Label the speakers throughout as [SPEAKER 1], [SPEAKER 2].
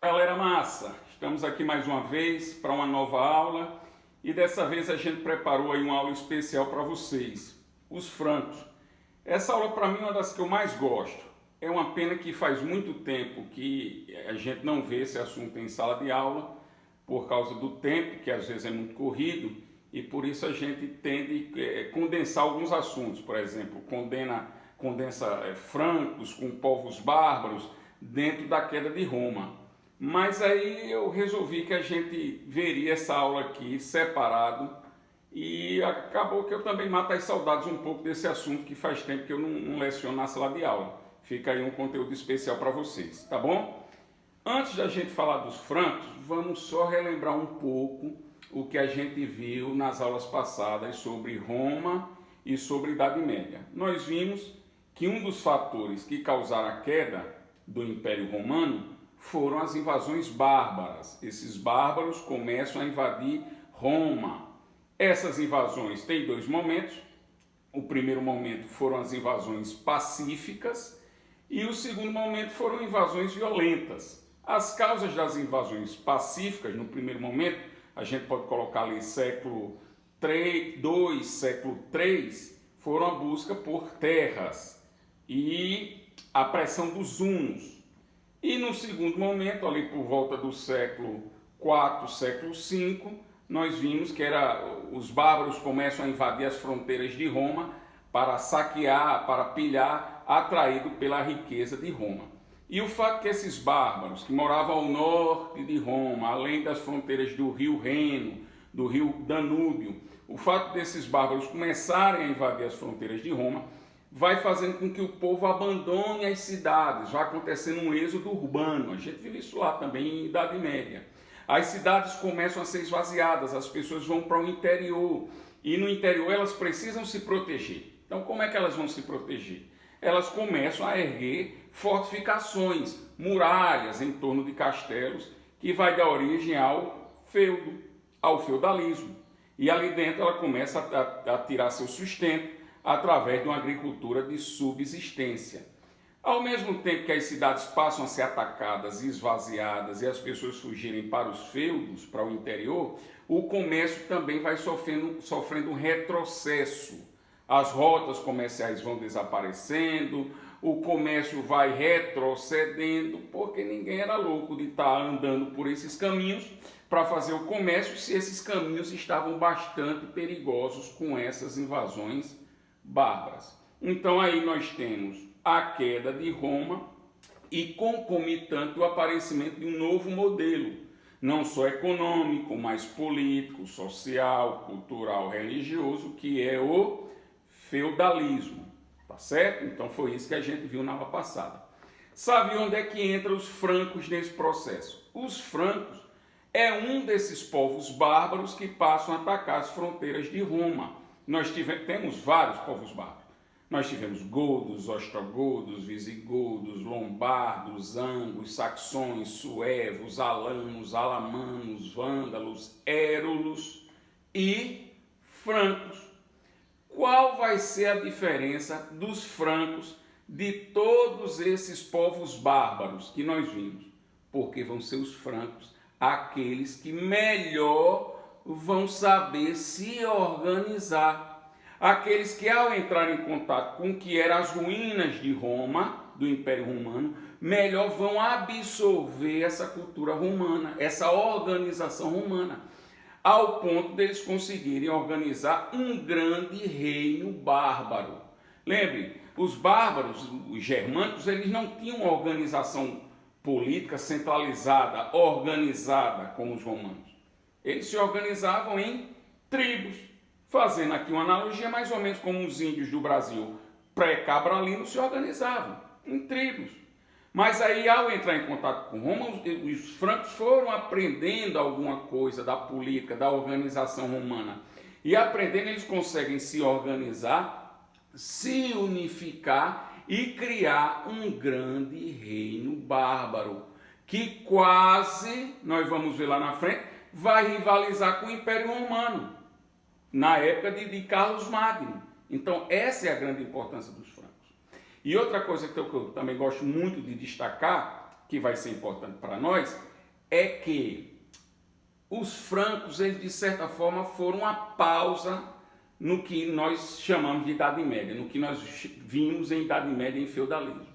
[SPEAKER 1] Galera massa, estamos aqui mais uma vez para uma nova aula e dessa vez a gente preparou aí uma aula especial para vocês, os francos. Essa aula para mim é uma das que eu mais gosto. É uma pena que faz muito tempo que a gente não vê esse assunto em sala de aula por causa do tempo, que às vezes é muito corrido, e por isso a gente tende a condensar alguns assuntos. Por exemplo, condensa francos com povos bárbaros dentro da queda de Roma. Mas aí eu resolvi que a gente veria essa aula aqui separado e acabou que eu também mato as saudades um pouco desse assunto que faz tempo que eu não leciono na sala de aula. Fica aí um conteúdo especial para vocês, tá bom? Antes da gente falar dos francos, vamos só relembrar um pouco o que a gente viu nas aulas passadas sobre Roma e sobre Idade Média. Nós vimos que um dos fatores que causaram a queda do Império Romano foram as invasões bárbaras. Esses bárbaros começam a invadir Roma. Essas invasões têm dois momentos. O primeiro momento foram as invasões pacíficas e o segundo momento foram invasões violentas. As causas das invasões pacíficas, no primeiro momento, a gente pode colocar ali século II, século III, foram a busca por terras e a pressão dos hunos. E no segundo momento, ali por volta do século IV, século V, nós vimos que os bárbaros começam a invadir as fronteiras de Roma para saquear, para pilhar, atraído pela riqueza de Roma. E o fato que esses bárbaros, que moravam ao norte de Roma, além das fronteiras do rio Reno, do rio Danúbio, o fato desses bárbaros começarem a invadir as fronteiras de Roma, vai fazendo com que o povo abandone as cidades, vai acontecendo um êxodo urbano. A gente viu isso lá também em Idade Média. As cidades começam a ser esvaziadas, as pessoas vão para o interior, e no interior elas precisam se proteger. Então como é que elas vão se proteger? Elas começam a erguer fortificações, muralhas em torno de castelos, que vai dar origem ao feudo, ao feudalismo. E ali dentro ela começa a tirar seu sustento, através de uma agricultura de subsistência. Ao mesmo tempo que as cidades passam a ser atacadas e esvaziadas e as pessoas fugirem para os feudos, para o interior, o comércio também vai sofrendo um retrocesso. As rotas comerciais vão desaparecendo, o comércio vai retrocedendo, porque ninguém era louco de estar andando por esses caminhos para fazer o comércio, se esses caminhos estavam bastante perigosos com essas invasões bárbaras. Então aí nós temos a queda de Roma e concomitante o aparecimento de um novo modelo, não só econômico, mas político, social, cultural, religioso, que é o feudalismo, tá certo? Então foi isso que a gente viu na aula passada. Sabe onde é que entram os francos nesse processo? Os francos é um desses povos bárbaros que passam a atacar as fronteiras de Roma. Nós temos vários povos bárbaros. Nós tivemos godos, ostrogodos, visigodos, lombardos, angos, saxões, suevos, alanos, alamanos, vândalos, érulos e francos. Qual vai ser a diferença dos francos de todos esses povos bárbaros que nós vimos? Porque vão ser os francos aqueles que melhor vão saber se organizar. Aqueles que ao entrar em contato com o que eram as ruínas de Roma, do Império Romano, melhor vão absorver essa cultura romana, essa organização romana, ao ponto deles conseguirem organizar um grande reino bárbaro. Lembre, os bárbaros, os germânicos, eles não tinham uma organização política centralizada, organizada como os romanos. Eles se organizavam em tribos, fazendo aqui uma analogia mais ou menos como os índios do Brasil pré-cabralinos se organizavam em tribos. Mas aí, ao entrar em contato com Roma, os francos foram aprendendo alguma coisa da política, da organização romana. E aprendendo, eles conseguem se organizar, se unificar e criar um grande reino bárbaro, que quase, nós vamos ver lá na frente, vai rivalizar com o Império Romano, na época de Carlos Magno. Então, essa é a grande importância dos francos. E outra coisa que eu também gosto muito de destacar, que vai ser importante para nós, é que os francos, eles de certa forma foram a pausa no que nós chamamos de Idade Média, no que nós vimos em Idade Média em feudalismo.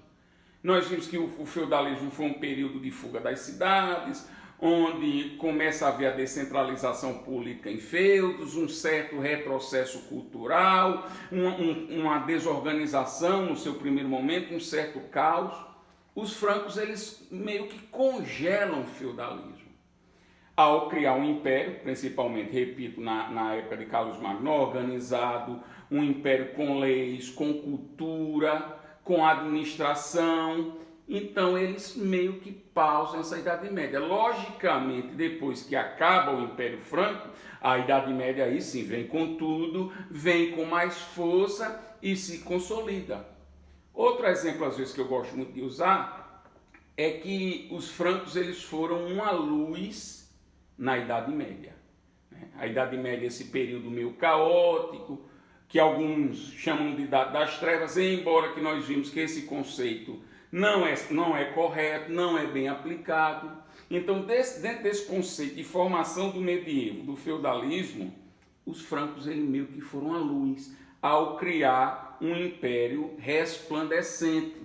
[SPEAKER 1] Nós vimos que o feudalismo foi um período de fuga das cidades, onde começa a haver a descentralização política em feudos, um certo retrocesso cultural, uma desorganização no seu primeiro momento, um certo caos. Os francos, eles meio que congelam o feudalismo. Ao criar um império, principalmente, repito, na época de Carlos Magno, organizado, um império com leis, com cultura, com administração. Então eles meio que pausam essa Idade Média. Logicamente, depois que acaba o Império Franco, a Idade Média aí sim vem com tudo, vem com mais força e se consolida. Outro exemplo, às vezes, que eu gosto muito de usar, é que os francos, eles foram uma luz na Idade Média. A Idade Média é esse período meio caótico, que alguns chamam de Idade das Trevas, embora que nós vimos que esse conceito não é correto, não é bem aplicado. Então, dentro desse conceito de formação do medievo, do feudalismo, os francos, eles meio que foram a luz ao criar um império resplandecente,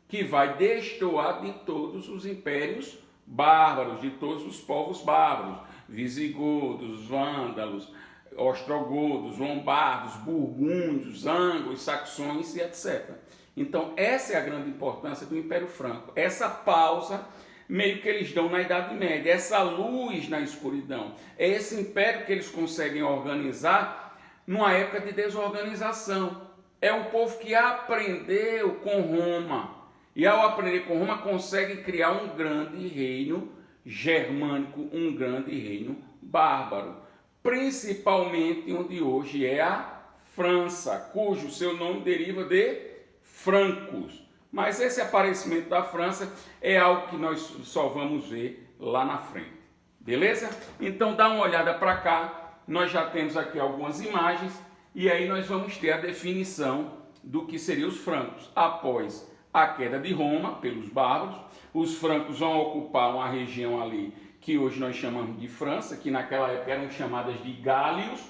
[SPEAKER 1] que vai destoar de todos os impérios bárbaros, de todos os povos bárbaros, visigodos, vândalos, ostrogodos, lombardos, burgúndios, anglos, saxões e etc. Então, essa é a grande importância do Império Franco. Essa pausa meio que eles dão na Idade Média, essa luz na escuridão. É esse império que eles conseguem organizar numa época de desorganização. É um povo que aprendeu com Roma. E ao aprender com Roma, consegue criar um grande reino germânico, um grande reino bárbaro. Principalmente onde hoje é a França, cujo seu nome deriva de francos. Mas esse aparecimento da França é algo que nós só vamos ver lá na frente. Beleza? Então dá uma olhada para cá. Nós já temos aqui algumas imagens e aí nós vamos ter a definição do que seriam os francos. Após a queda de Roma pelos bárbaros, os francos vão ocupar uma região ali que hoje nós chamamos de França, que naquela época eram chamadas de Gálios.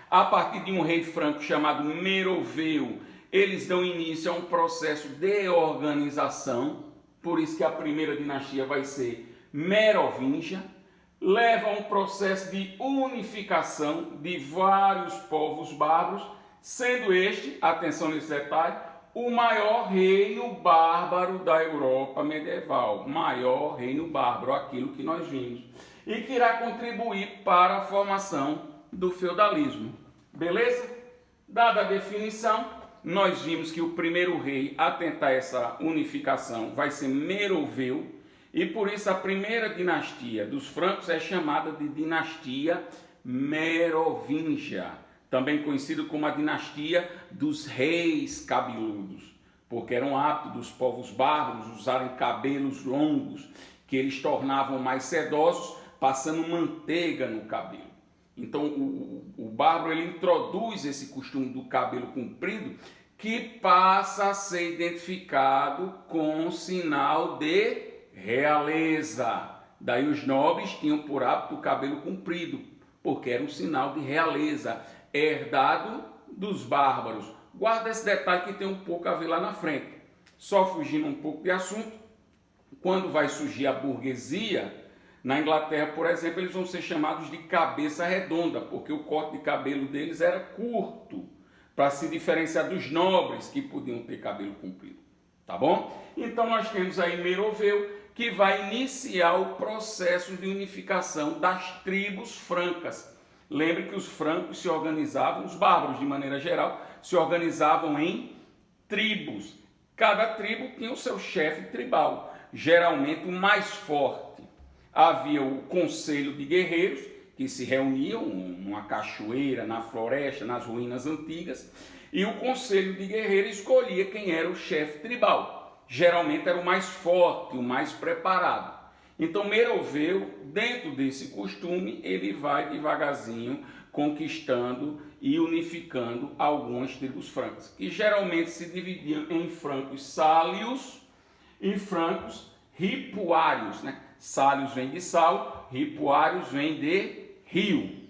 [SPEAKER 1] A partir de um rei franco chamado Meroveu, eles dão início a um processo de organização, por isso que a primeira dinastia vai ser Merovingia, leva a um processo de unificação de vários povos bárbaros, sendo este, atenção nesse detalhe, o maior reino bárbaro da Europa medieval, maior reino bárbaro, aquilo que nós vimos, e que irá contribuir para a formação do feudalismo. Beleza? Dada a definição, nós vimos que o primeiro rei a tentar essa unificação vai ser Meroveu, e por isso a primeira dinastia dos francos é chamada de dinastia Merovingia, também conhecido como a dinastia dos reis cabeludos, porque era um hábito dos povos bárbaros usarem cabelos longos, que eles tornavam mais sedosos, passando manteiga no cabelo. Então o bárbaro, ele introduz esse costume do cabelo comprido, que passa a ser identificado com sinal de realeza. Daí os nobres tinham por hábito o cabelo comprido, porque era um sinal de realeza, herdado dos bárbaros. Guarda esse detalhe que tem um pouco a ver lá na frente. Só fugindo um pouco de assunto, quando vai surgir a burguesia, na Inglaterra, por exemplo, eles vão ser chamados de cabeça redonda, porque o corte de cabelo deles era curto, para se diferenciar dos nobres que podiam ter cabelo comprido. Tá bom? Então nós temos aí Meroveu, que vai iniciar o processo de unificação das tribos francas. Lembre que os francos se organizavam, os bárbaros de maneira geral, se organizavam em tribos. Cada tribo tinha o seu chefe tribal, geralmente o mais forte. Havia o conselho de guerreiros, que se reuniam numa cachoeira, na floresta, nas ruínas antigas, e o conselho de guerreiros escolhia quem era o chefe tribal. Geralmente era o mais forte, o mais preparado. Então Meroveu, dentro desse costume, ele vai devagarzinho conquistando e unificando algumas tribos francas, que geralmente se dividiam em francos sálios e francos ripuários, né? Salhos vem de sal, ripuários vem de rio.